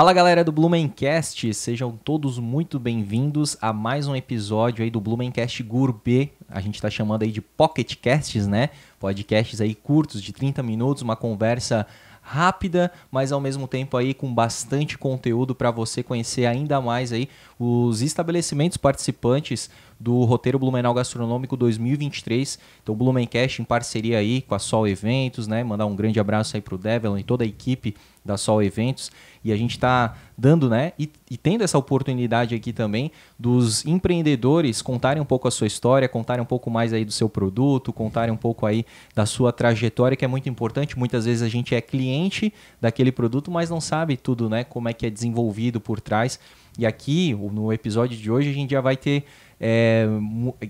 Fala galera do Blumencast, sejam todos muito bem-vindos a mais um episódio aí do Blumencast Gourmet. A gente tá chamando aí de Pocket Casts, né? Podcasts aí curtos de 30 minutos, uma conversa rápida, mas ao mesmo tempo aí com bastante conteúdo para você conhecer ainda mais aí os estabelecimentos participantes do roteiro Blumenau Gastronômico 2023. Então o Blumencast em parceria aí com a Sol Eventos, né? Mandar um grande abraço aí pro Devlin e toda a equipe da Sol Eventos. E a gente está dando, né, e tendo essa oportunidade aqui também dos empreendedores contarem um pouco a sua história, contarem um pouco mais aí do seu produto, contarem um pouco aí da sua trajetória, que é muito importante. Muitas vezes a gente é cliente daquele produto, mas não sabe tudo, né, como é que é desenvolvido por trás. E aqui, no episódio de hoje, a gente já vai ter,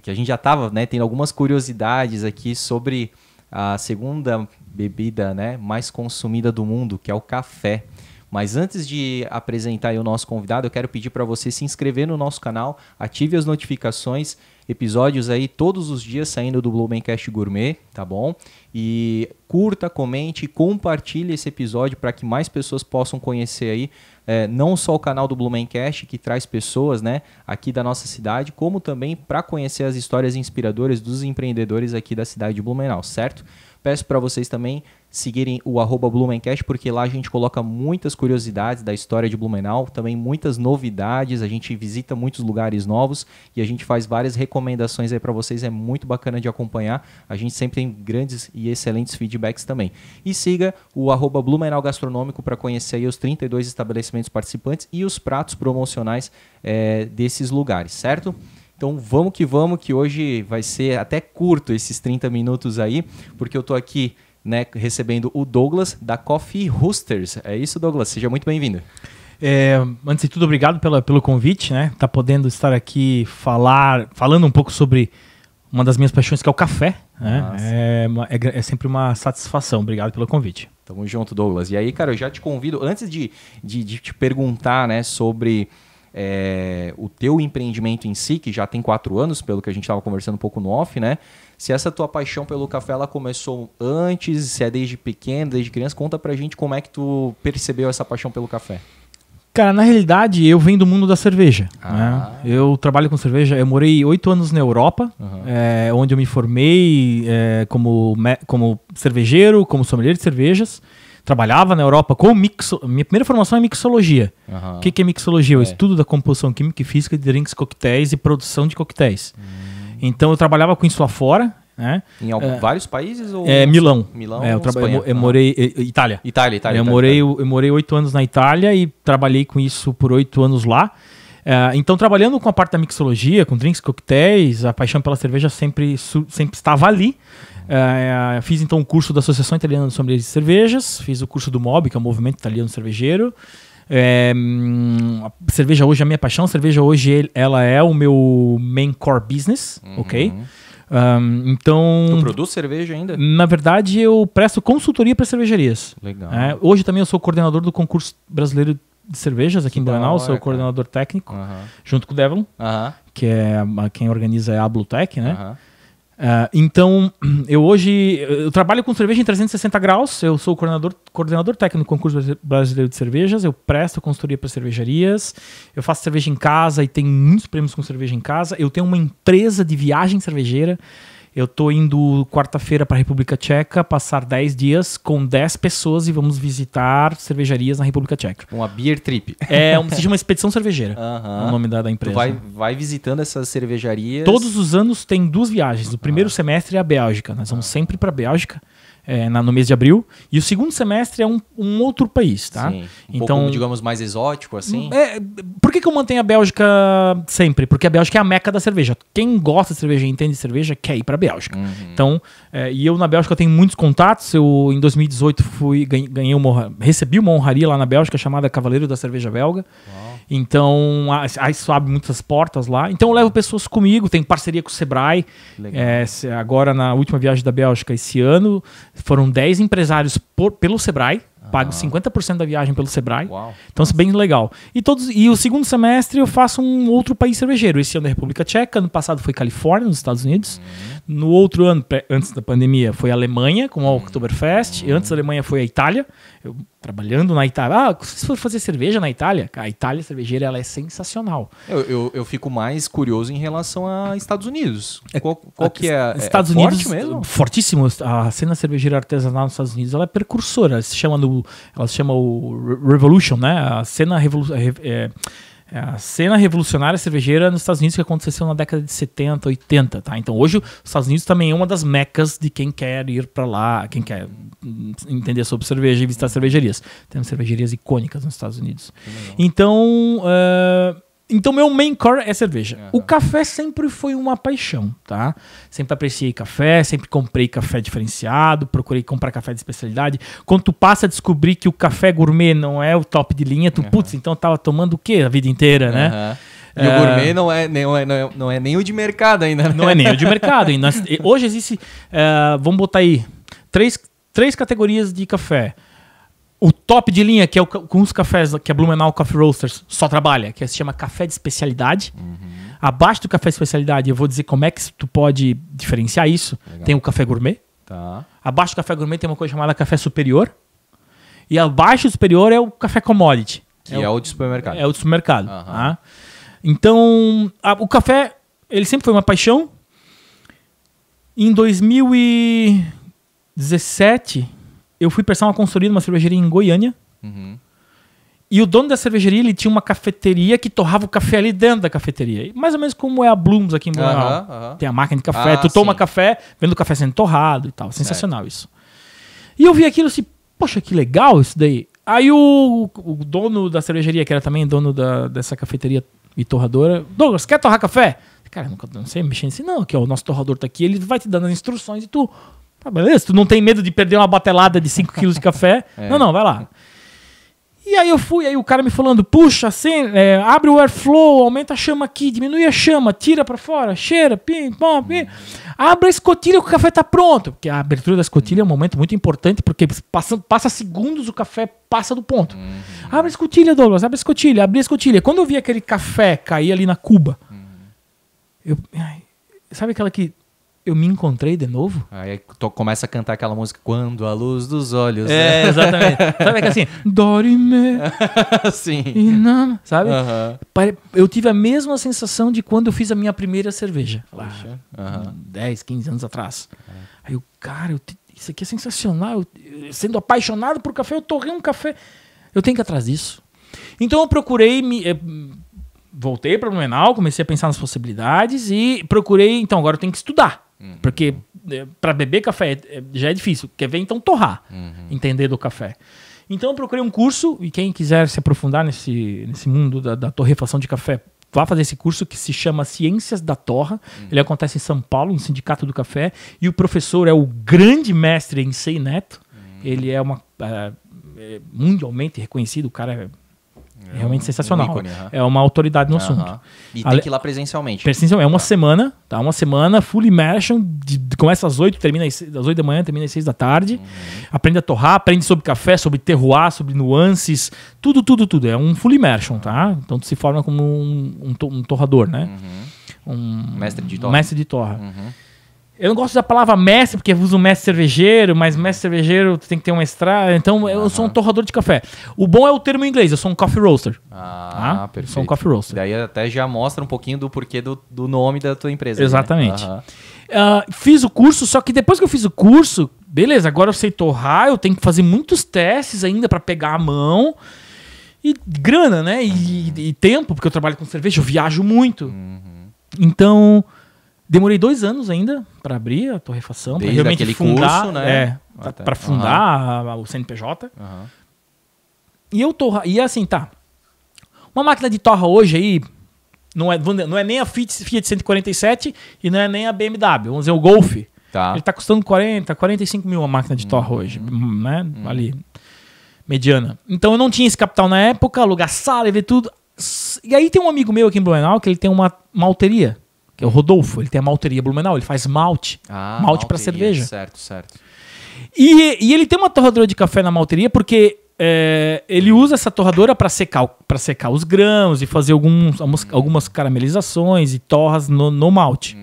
que a gente já estava, né, tendo algumas curiosidades aqui sobre a segunda bebida, né, mais consumida do mundo, que é o café. Mas antes de apresentar aí o nosso convidado, eu quero pedir para você se inscrever no nosso canal, ative as notificações, episódios aí todos os dias saindo do Blumencast Gourmet, tá bom? E curta, comente, compartilhe esse episódio para que mais pessoas possam conhecer aí, não só o canal do Blumencast, que traz pessoas, né, aqui da nossa cidade, como também para conhecer as histórias inspiradoras dos empreendedores aqui da cidade de Blumenau, certo? Peço para vocês também seguirem o @Blumencast, porque lá a gente coloca muitas curiosidades da história de Blumenau, também muitas novidades, a gente visita muitos lugares novos e a gente faz várias recomendações aí para vocês, é muito bacana de acompanhar, a gente sempre tem grandes e excelentes feedbacks também. E siga o @Blumenau Gastronômico para conhecer aí os 32 estabelecimentos participantes e os pratos promocionais desses lugares, certo? Então vamos, que hoje vai ser até curto esses 30 minutos aí, porque eu tô aqui, né, recebendo o Douglas da Coffee Roasters. É isso, Douglas? Seja muito bem-vindo. Antes de tudo, obrigado pelo convite, né? Tá podendo estar aqui falando um pouco sobre uma das minhas paixões, que é o café. Né? É sempre uma satisfação. Obrigado pelo convite. Tamo junto, Douglas. E aí, cara, eu já te convido, antes de te perguntar, né, sobre o teu empreendimento em si, que já tem 4 anos, pelo que a gente estava conversando um pouco no off, né? Se essa tua paixão pelo café ela começou antes, se é desde pequeno, desde criança, conta pra gente como é que tu percebeu essa paixão pelo café. Cara, na realidade, eu venho do mundo da cerveja. Né? Eu trabalho com cerveja, eu morei 8 anos na Europa, onde eu me formei como cervejeiro, como sommelier de cervejas. Trabalhava na Europa com minha primeira formação é mixologia. O que é mixologia? O estudo da composição química e física de drinks, coquetéis e produção de coquetéis. Então eu trabalhava com isso lá fora. Né? Em vários países? Ou Milão. Eu morei... Itália. Itália. Eu morei 8 anos na Itália e trabalhei com isso por 8 anos lá. Então, trabalhando com a parte da mixologia, com drinks, coquetéis, a paixão pela cerveja sempre estava ali. Fiz então o curso da Associação Italiana de Sommeliers de Cervejas, fiz o curso do MOB, que é o Movimento Italiano Cervejeiro. A cerveja hoje é a minha paixão, a cerveja hoje ela é o meu main core business, ok? Então, tu produz cerveja ainda? Na verdade, eu presto consultoria para cervejarias. Legal. Hoje também eu sou coordenador do concurso brasileiro de cervejas aqui em Blumenau, sou coordenador técnico, junto com o Devlin, que é quem organiza a Blutec, né? Então, eu trabalho com cerveja em 360 graus, eu sou coordenador técnico do concurso brasileiro de cervejas, eu presto consultoria para cervejarias, eu faço cerveja em casa e tenho muitos prêmios com cerveja em casa, eu tenho uma empresa de viagem cervejeira, eu tô indo quarta-feira para a República Tcheca, passar 10 dias com 10 pessoas e vamos visitar cervejarias na República Tcheca. Uma beer trip. Se chama Expedição Cervejeira, é o nome da empresa. Tu vai visitando essas cervejarias? Todos os anos tem 2 viagens. O primeiro semestre é a Bélgica. Nós vamos sempre para a Bélgica. No mês de abril, e o segundo semestre é um outro país, tá? Sim, pouco, digamos, mais exótico, assim. Por que eu mantenho a Bélgica sempre? Porque a Bélgica é a meca da cerveja. Quem gosta de cerveja e entende de cerveja quer ir pra Bélgica. Então, e eu na Bélgica tenho muitos contatos. Eu, em 2018, recebi uma honraria lá na Bélgica chamada Cavaleiro da Cerveja Belga. Uau. Então, isso abre muitas portas lá. Então, eu levo pessoas comigo, tenho parceria com o Sebrae. Agora, na última viagem da Bélgica esse ano, foram 10 empresários pelo Sebrae. Pago 50% da viagem pelo Sebrae. Uau. Então, isso é bem legal. E o segundo semestre eu faço um outro país cervejeiro. Esse ano é a República Tcheca. Ano passado foi Califórnia, nos Estados Unidos. No outro ano, antes da pandemia, foi a Alemanha, com o Oktoberfest. E antes da Alemanha foi a Itália. Eu trabalhando na Itália. Se for fazer cerveja na Itália, a Itália cervejeira ela é sensacional. Eu fico mais curioso em relação a Estados Unidos. Qual que é? Estados Unidos, forte mesmo? Fortíssimo. A cena cervejeira artesanal nos Estados Unidos ela é precursora. Ela se chama o Revolution, né? A cena revolucionária cervejeira nos Estados Unidos que aconteceu na década de 70, 80, tá? Então hoje os Estados Unidos também é uma das mecas de quem quer ir para lá, quem quer entender sobre cerveja e visitar cervejarias. Temos cervejarias icônicas nos Estados Unidos. Então meu main core é cerveja. O café sempre foi uma paixão, tá? Sempre apreciei café, sempre comprei café diferenciado, procurei comprar café de especialidade. Quando tu passa a descobrir que o café gourmet não é o top de linha, tu, putz, então tava tomando o quê a vida inteira, né? E o gourmet não é nem o de mercado ainda, né? Não é nem o de mercado ainda. Hoje existe, vamos botar aí, três categorias de café. O top de linha, que é com os cafés que a Blumenau Coffee Roasters só trabalha, que se chama café de especialidade. Abaixo do café de especialidade, eu vou dizer como é que tu pode diferenciar isso. Legal. Tem o café gourmet. Tá. Abaixo do café gourmet tem uma coisa chamada café superior. E abaixo do superior é o café commodity. Que é o de supermercado. É o de supermercado. Tá? Então, o café, ele sempre foi uma paixão. Em 2017... eu fui prestar uma consultoria numa cervejaria em Goiânia. E o dono da cervejaria, ele tinha uma cafeteria que torrava o café ali dentro da cafeteria. Mais ou menos como é a Blooms aqui em Blumenau. Tem a máquina de café. Tu toma café, vendo o café sendo torrado e tal. Sensacional isso. E eu vi aquilo assim, poxa, que legal isso daí. Aí o dono da cervejaria, que era também dono dessa cafeteria e torradora, Douglas, quer torrar café? Cara, eu não sei mexer assim. Não, aqui ó, o nosso torrador tá aqui, ele vai te dando as instruções e tu... Ah, beleza, tu não tem medo de perder uma batelada de 5 quilos de café? Não, vai lá. E aí eu fui, aí o cara me falando, puxa, assim, abre o airflow, aumenta a chama aqui, diminui a chama, tira pra fora, cheira, pim, pom, pim. Abre a escotilha que o café tá pronto. Porque a abertura da escotilha é um momento muito importante, porque passa segundos o café passa do ponto. Abre a escotilha, Douglas, abre a escotilha, abri a escotilha. Quando eu vi aquele café cair ali na cuba, sabe aquela que... eu me encontrei de novo. Aí começa a cantar aquela música Quando a luz dos olhos. Exatamente. Sabe que assim, Dorime. Sim. Sabe? Eu tive a mesma sensação de quando eu fiz a minha primeira cerveja. Lá, 10, 15 anos atrás. Aí eu, cara, isso aqui é sensacional. Sendo apaixonado por café, eu torrei um café. Eu tenho que ir atrás disso. Então eu procurei voltei para o Blumenau, comecei a pensar nas possibilidades e procurei, então agora eu tenho que estudar. Porque para beber café já é difícil. Quer ver, então, torrar. Entender do café. Então eu procurei um curso, e quem quiser se aprofundar nesse mundo da torrefação de café, vá fazer esse curso que se chama Ciências da Torra. Ele acontece em São Paulo, no Sindicato do Café. E o professor é o grande mestre Ensei Neto. Ele é mundialmente reconhecido, o cara é realmente sensacional. Ícone, é uma autoridade no assunto. E tem que ir lá presencialmente. É uma semana, tá? Uma semana, full immersion, começa às 8, termina às 8 da manhã, termina às 6 da tarde. Aprende a torrar, aprende sobre café, sobre terroir, sobre nuances, tudo. É um full immersion, tá? Então tu se forma como um torrador, né? Mestre de torra. Mestre de torra. Eu não gosto da palavra mestre, porque eu uso mestre cervejeiro, mas mestre cervejeiro tem que ter um mestrado. Então, eu sou um torrador de café. O bom é o termo em inglês, eu sou um coffee roaster. Perfeito. Sou um coffee roaster. Daí até já mostra um pouquinho do porquê do nome da tua empresa. Exatamente. Né? Fiz o curso, só que depois que eu fiz o curso, beleza, agora eu sei torrar, eu tenho que fazer muitos testes ainda para pegar a mão. E grana, né? E tempo, porque eu trabalho com cerveja, eu viajo muito. Então... demorei 2 anos ainda para abrir a torrefação, para realmente fundar, curso, né? Para fundar o CNPJ. E eu torra, e assim, tá. Uma máquina de torra hoje aí não é nem a Fiat 147 e não é nem a BMW, vamos dizer o Golf. Tá. Ele tá custando 45 mil a máquina de torra hoje, né? Ali mediana. Então eu não tinha esse capital na época, alugar sala e ver tudo. E aí tem um amigo meu aqui em Blumenau que ele tem uma malteria. Que é o Rodolfo, ele tem a malteria Blumenau, ele faz malte para cerveja. Certo. E ele tem uma torradora de café na malteria porque ele usa essa torradora para secar os grãos e fazer algumas caramelizações e torras no malte.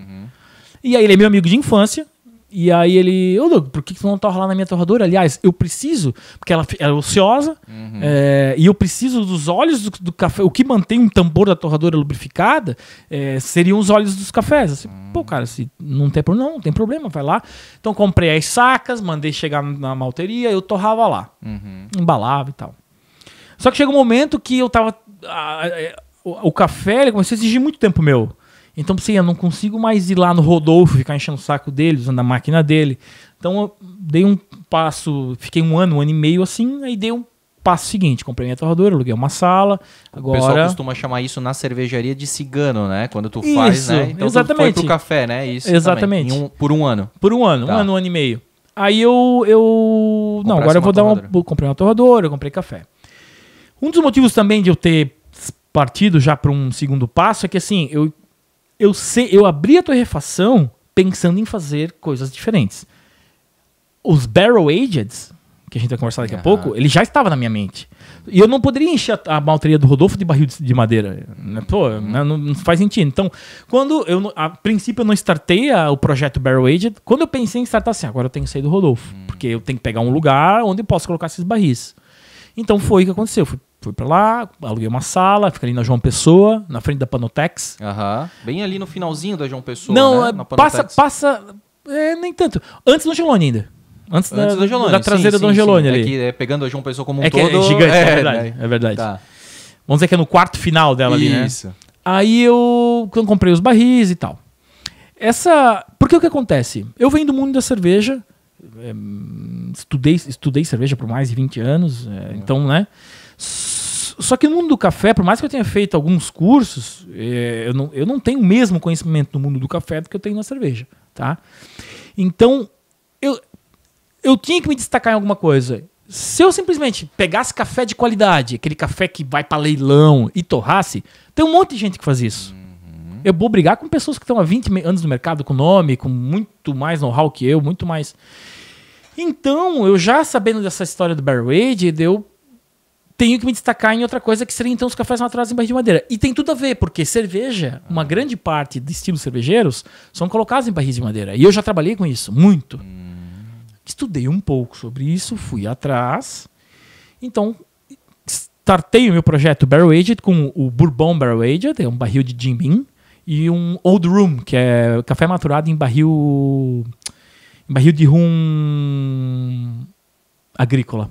E aí ele é meu amigo de infância. E aí ele, ô Doug, por que tu não torra lá na minha torradora? Aliás, eu preciso, porque ela é ociosa, e eu preciso dos óleos do café. O que mantém um tambor da torradora lubrificada seriam os óleos dos cafés. Assim, pô, cara, se não tem problema, vai lá. Então comprei as sacas, mandei chegar na malteria, eu torrava lá. Embalava e tal. Só que chega um momento que eu tava... o café ele começou a exigir muito tempo meu. Então, eu não consigo mais ir lá no Rodolfo, ficar enchendo o saco dele, usando a máquina dele. Então, eu dei um passo, fiquei um ano e meio assim, aí dei um passo seguinte. Comprei minha torradora, aluguei uma sala. Agora... O pessoal costuma chamar isso na cervejaria de cigano, né? Quando tu faz, né? Então, exatamente. Tu foi pro café, né? Isso exatamente. Por um ano. Por um ano, tá. Um ano e meio. Aí eu... Não, agora eu vou dar comprei uma torradora, eu comprei café. Um dos motivos também de eu ter partido já para um segundo passo é que, assim, eu abri a torrefação pensando em fazer coisas diferentes. Os Barrel Aged, que a gente vai conversar daqui a pouco, ele já estava na minha mente. E eu não poderia encher a malteria do Rodolfo de barril de madeira. Pô, não faz sentido. Então, a princípio eu não startei o projeto Barrel Aged. Quando eu pensei em startar assim, agora eu tenho que sair do Rodolfo. Porque eu tenho que pegar um lugar onde eu posso colocar esses barris. Então foi o que aconteceu. Fui pra lá, aluguei uma sala, fica ali na João Pessoa, na frente da Panotex. Bem ali no finalzinho da João Pessoa, não, né? Passa nem tanto. Antes do Angelone ainda. Antes da Angelone, da traseira do Angelone ali. É que pegando a João Pessoa como um todo... É gigante, é verdade. É verdade. Tá. Vamos dizer que é no quarto final dela ali, né? Isso. Aí eu comprei os barris e tal. Porque o que acontece? Eu venho do mundo da cerveja, estudei cerveja por mais de 20 anos, então, né? Só que no mundo do café, por mais que eu tenha feito alguns cursos, eu não tenho o mesmo conhecimento no mundo do café do que eu tenho na cerveja, tá? Então, eu tinha que me destacar em alguma coisa. Se eu simplesmente pegasse café de qualidade, aquele café que vai para leilão e torrasse, tem um monte de gente que faz isso. Eu vou brigar com pessoas que estão há 20 anos no mercado, com nome, com muito mais know-how que eu, muito mais... Então, eu já sabendo dessa história do Barrel Aged, eu tenho que me destacar em outra coisa que seria então os cafés maturados em barril de madeira. E tem tudo a ver, porque cerveja, uma grande parte de estilos cervejeiros são colocados em barris de madeira. E eu já trabalhei com isso, muito. Estudei um pouco sobre isso, fui atrás. Então, startei o meu projeto Barrel Aged com o Bourbon Barrel Aged, é um barril de Jim Beam, e um Old Room, que é café maturado em barril de rum agrícola.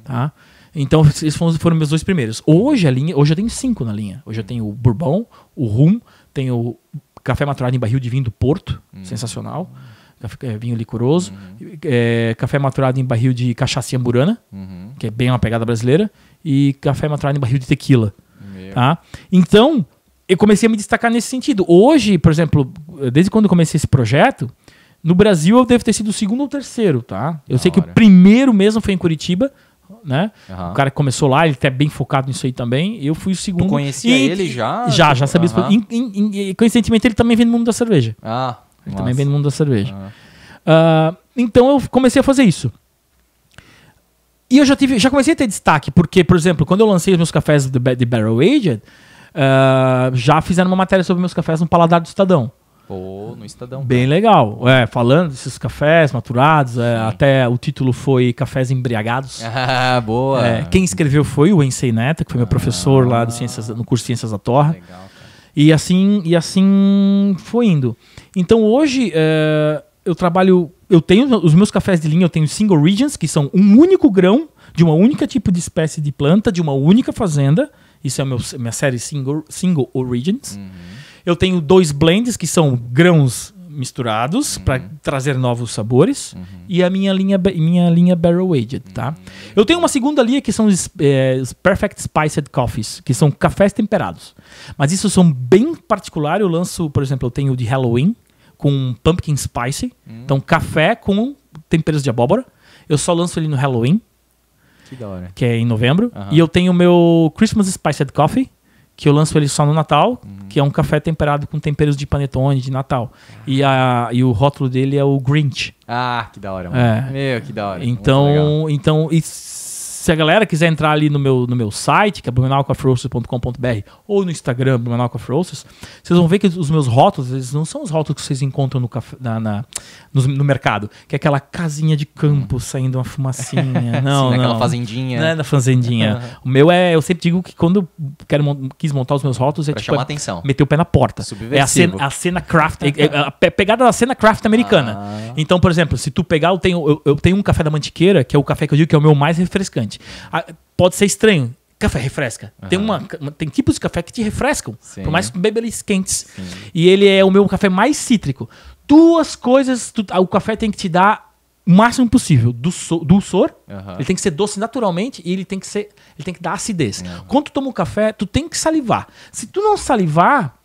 Tá? Então, esses foram meus dois primeiros. Hoje eu tenho 5 na linha. Hoje eu tenho o Bourbon, o Rum, tenho o café maturado em barril de vinho do Porto, sensacional. Vinho licoroso. Café maturado em barril de cachaça amburana, que é bem uma pegada brasileira. E café maturado em barril de tequila. Tá? Então, eu comecei a me destacar nesse sentido. Hoje, por exemplo, desde quando eu comecei esse projeto, no Brasil eu devo ter sido o segundo ou terceiro. Tá? Eu sei que o primeiro mesmo foi em Curitiba, né? O cara que começou lá, ele tá bem focado nisso aí também. Eu fui o segundo. Tu conhecia ele já? Já sabia. Coincidentemente, ele também vem do mundo da cerveja. Ele também vem do mundo da cerveja. Então eu comecei a fazer isso. E eu já comecei a ter destaque, porque, por exemplo, quando eu lancei os meus cafés de Barrel Aged, já fizeram uma matéria sobre meus cafés no Paladar do Estadão. Pô, no Estadão. Bem legal. Falando desses cafés maturados, até o título foi Cafés Embriagados. Boa. Quem escreveu foi o Ensei Neto, que foi meu professor lá no curso de Ciências da Torra. Legal, e assim foi indo. Então hoje eu trabalho... Eu tenho os meus cafés de linha, eu tenho single regions, que são um único grão de uma única tipo de espécie de planta, de uma única fazenda. Isso é a minha série single origins. Eu tenho 2 blends, que são grãos misturados para trazer novos sabores. E a minha linha Barrel Aged, tá? Eu tenho uma segunda linha que são os Perfect Spiced Coffees, que são cafés temperados. Mas isso são bem particular. Eu lanço, por exemplo, eu tenho o de Halloween com Pumpkin Spicy. Então, café com temperos de abóbora. Eu só lanço ele no Halloween. Que da hora. Que é em novembro. E eu tenho o meu Christmas Spiced Coffee, que eu lanço ele só no Natal, que é um café temperado com temperos de panetone de Natal. E o rótulo dele é o Grinch. Que da hora, mano. Que da hora. Então se a galera quiser entrar ali no meu site, que é blumenaucoffeeroasters.com.br, ou no Instagram, Blumenau Coffee Roasters, vocês vão ver que os meus rótulos, eles não são os rótulos que vocês encontram no mercado, que é aquela casinha de campo saindo uma fumacinha. Não, sim, naquela fazendinha. Não é na fazendinha. O meu eu sempre digo que quando eu quis montar os meus rótulos, pra chamar atenção. Meter o pé na porta. É a cena craft, a pegada da cena craft americana. Então, por exemplo, se tu pegar, eu tenho um café da Mantiqueira, que é o café que eu digo que é o meu mais refrescante. Pode ser estranho. Café refresca. Tem tipos de café que te refrescam. Sim. Por mais que beba eles quentes. Sim. E ele é o meu café mais cítrico. Duas coisas o café tem que te dar o máximo possível. Dulçor. Ele tem que ser doce naturalmente e ele tem que dar acidez. Quando tu toma um café, tu tem que salivar. Se tu não salivar,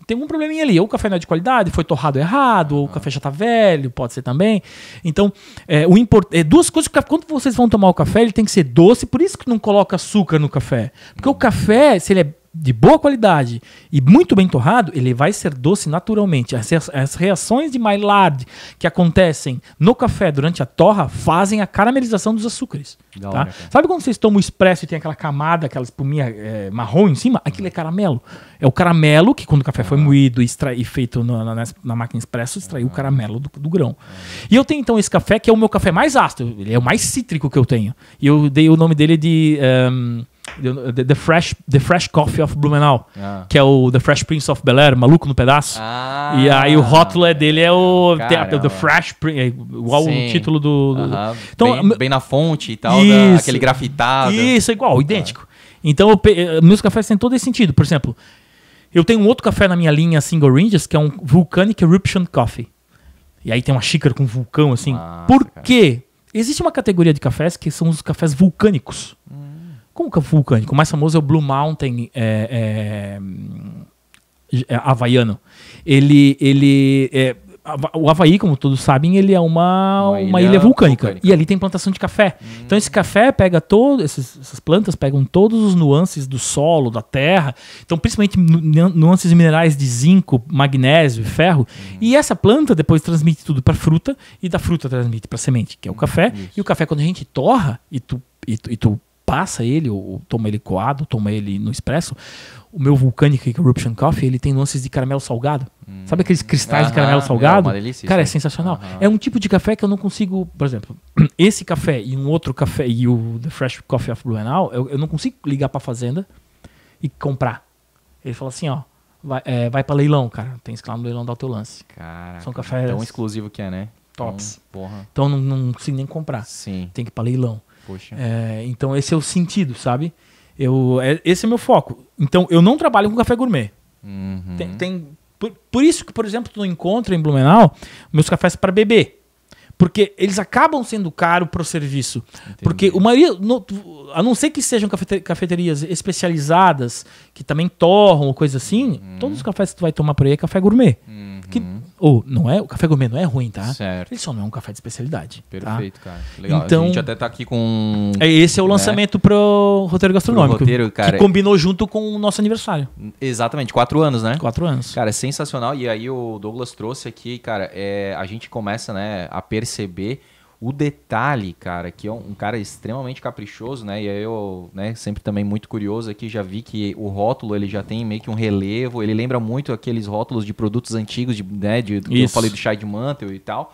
tem algum probleminha ali. Ou o café não é de qualidade, foi torrado errado, ou o café já tá velho, pode ser também. Então, duas coisas que quando vocês vão tomar o café, ele tem que ser doce, por isso que não coloca açúcar no café. Porque o café, se ele é de boa qualidade e muito bem torrado, ele vai ser doce naturalmente. As reações de Maillard que acontecem no café durante a torra fazem a caramelização dos açúcares. Tá? Sabe quando vocês tomam o expresso e tem aquela camada, aquela espuminha marrom em cima? Aquilo é caramelo. É o caramelo que quando o café foi moído e feito na máquina expresso, extraiu o caramelo do grão. E eu tenho então esse café que é o meu café mais ácido. Ele é o mais cítrico que eu tenho. E eu dei o nome dele de... The Fresh Coffee of Blumenau, que é o The Fresh Prince of Bel-Air, maluco no pedaço. E aí o rótulo dele é o The Fresh Prince, igual o título do... Então, bem na fonte e tal, aquele grafitado. Isso, igual, idêntico. Então, meus cafés têm todo esse sentido. Por exemplo, eu tenho um outro café na minha linha Single Ranges, que é um Volcanic Eruption Coffee. E aí tem uma xícara com vulcão, assim. Por quê? Existe uma categoria de cafés que são os cafés vulcânicos. Como que é vulcânico? O mais famoso é o Blue Mountain havaiano. O Havaí, como todos sabem, ele é uma ilha vulcânica. E ali tem plantação de café. Então esse café pega essas plantas pegam todos os nuances do solo, da terra. Então principalmente nuances minerais de zinco, magnésio e ferro. E essa planta depois transmite tudo para fruta e da fruta transmite para semente, que é o café. E o café, quando a gente torra e tu passa ele, ou toma ele coado, toma ele no expresso, o meu Volcanic Eruption Coffee, ele tem nuances de caramelo salgado. Sabe aqueles cristais de caramelo salgado? Uma delícia, cara, é sensacional. É um tipo de café que eu não consigo, por exemplo, esse café e um outro café e o The Fresh Coffee of Blumenau, eu não consigo ligar pra fazenda e comprar. Ele fala assim, ó, vai pra leilão, cara. Tem que ir lá no leilão dar o teu lance. Caraca, são cafés tão exclusivo que é, né? Tops. Então não consigo nem comprar. Sim. Tem que ir pra leilão. Poxa. Então esse é o sentido, sabe? Esse é o meu foco. Então eu não trabalho com café gourmet. Por isso que, por exemplo, tu não encontra em Blumenau meus cafés para beber. Porque eles acabam sendo caros pro serviço. Entendi. Porque a não ser que sejam cafeterias especializadas, que também torram ou coisa assim, todos os cafés que tu vai tomar por aí é café gourmet. O café gourmet não é ruim, tá? Certo. Ele só não é um café de especialidade. Perfeito, tá? Cara. Legal. Então, a gente até tá aqui com... Esse é o lançamento pro roteiro gastronômico. Cara, que combinou junto com o nosso aniversário. Exatamente, 4 anos, né? 4 anos. Cara, é sensacional. E aí o Douglas trouxe aqui, cara, a gente começa, né, a perceber o detalhe, cara, que é um cara extremamente caprichoso, né? E aí eu, né, sempre também muito curioso aqui, já vi que o rótulo, ele já tem meio que um relevo, ele lembra muito aqueles rótulos de produtos antigos, que eu falei do chá de Mantel e tal.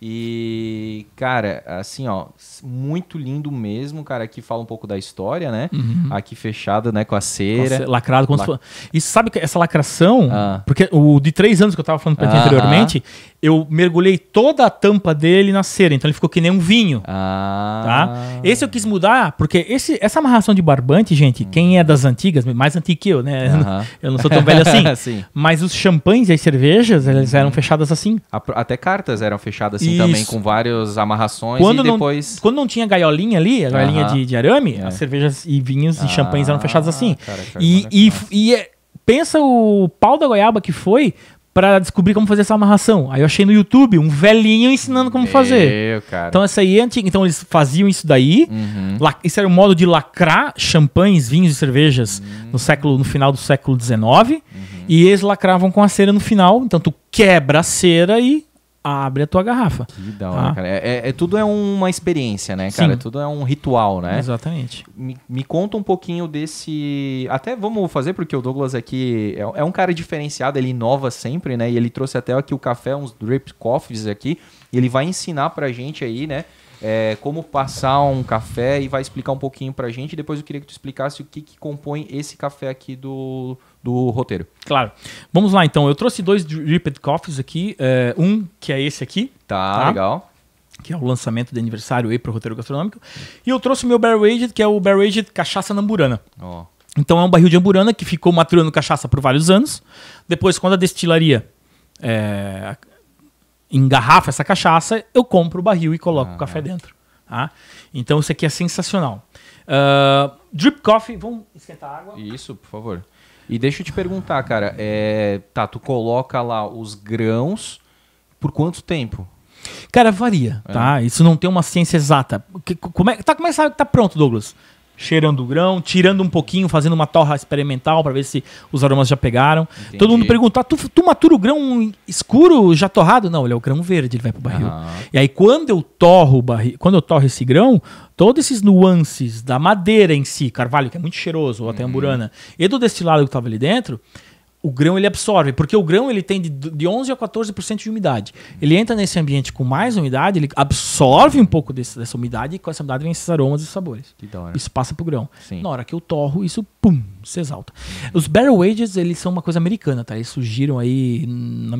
E, cara, assim, ó, muito lindo mesmo, cara, aqui fala um pouco da história, né? Aqui fechado, né, com a cera. Lacrado. E sabe que essa lacração, porque o de 3 anos que eu tava falando pra ti anteriormente, eu mergulhei toda a tampa dele na cera, então ele ficou que nem um vinho. Tá? Esse eu quis mudar, porque essa amarração de barbante, gente, quem é das antigas, mais antigo que eu, né? Eu não sou tão velho assim. Mas os champanhes e as cervejas, elas eram fechadas assim. Até cartas eram fechadas assim também, com várias amarrações Quando não tinha gaiolinha ali, a gaiolinha de arame, as cervejas e vinhos e champanhes eram fechados assim. Pensa o pau da goiaba que foi pra descobrir como fazer essa amarração. Aí eu achei no YouTube um velhinho ensinando como fazer. Cara. Então essa aí é antiga. Então eles faziam isso daí. Isso era um modo de lacrar champanhes, vinhos e cervejas no final do século XIX. E eles lacravam com a cera no final. Então tu quebra a cera e abre a tua garrafa. Que da hora, cara. Tudo é uma experiência, né, cara? Sim. Tudo é um ritual, né? Exatamente. Me conta um pouquinho desse... Até vamos fazer, porque o Douglas aqui é um cara diferenciado, ele inova sempre, né? E ele trouxe até aqui o café, uns drip coffees aqui, e ele vai ensinar pra gente aí, né? Como passar um café e vai explicar um pouquinho pra gente. Depois eu queria que tu explicasse o que compõe esse café aqui do roteiro. Claro. Vamos lá, então. Eu trouxe 2 Dripped Coffees aqui. Um que é esse aqui. Tá, legal. Que é o lançamento de aniversário aí pro roteiro gastronômico. E eu trouxe o meu Barrel Aged, que é o Barrel Aged Cachaça Namburana. Oh. Então é um barril de amburana que ficou maturando cachaça por vários anos. Depois, quando a destilaria engarrafa essa cachaça, eu compro o barril e coloco o café dentro. Tá? Então isso aqui é sensacional. Drip Coffee, vamos esquentar a água? Isso, por favor. E deixa eu te perguntar, cara, tu coloca lá os grãos por quanto tempo? Cara, varia, tá? Isso não tem uma ciência exata. Como é que sabe que tá pronto, Douglas? Cheirando o grão, tirando um pouquinho, fazendo uma torra experimental para ver se os aromas já pegaram. Entendi. Todo mundo pergunta, tu matura o grão escuro já torrado? Não, ele é o grão verde, ele vai pro barril. E aí quando eu torro o barril, quando eu torro esse grão, todos esses nuances da madeira em si, carvalho, que é muito cheiroso, ou até amburana, e do destilado que estava ali dentro, o grão ele absorve, porque o grão ele tem de 11 a 14% de umidade. Ele entra nesse ambiente com mais umidade, ele absorve um pouco dessa umidade e com essa umidade vem esses aromas e sabores. Isso passa pro grão. Sim. Na hora que eu torro, isso se exalta. Os Barrel Aged, eles são uma coisa americana, tá? Eles surgiram aí na